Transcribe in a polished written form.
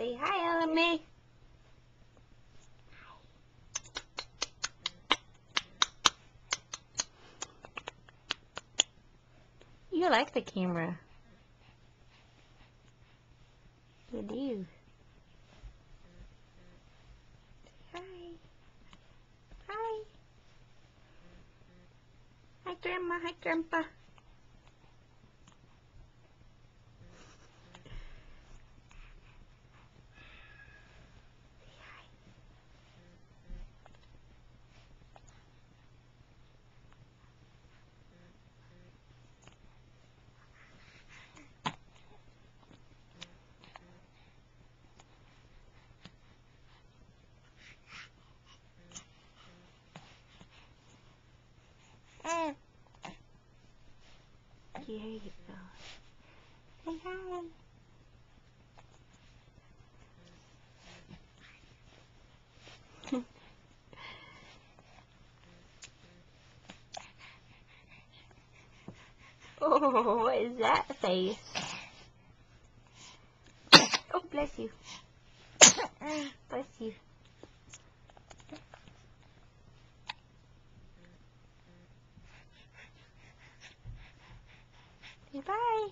Say hi, Ellie. You like the camera. You do. Hi. Hi. Hi, Grandma. Hi, Grandpa. Here you go. Say hi. Oh, what is that face? Oh, bless you. Bless you. Say bye.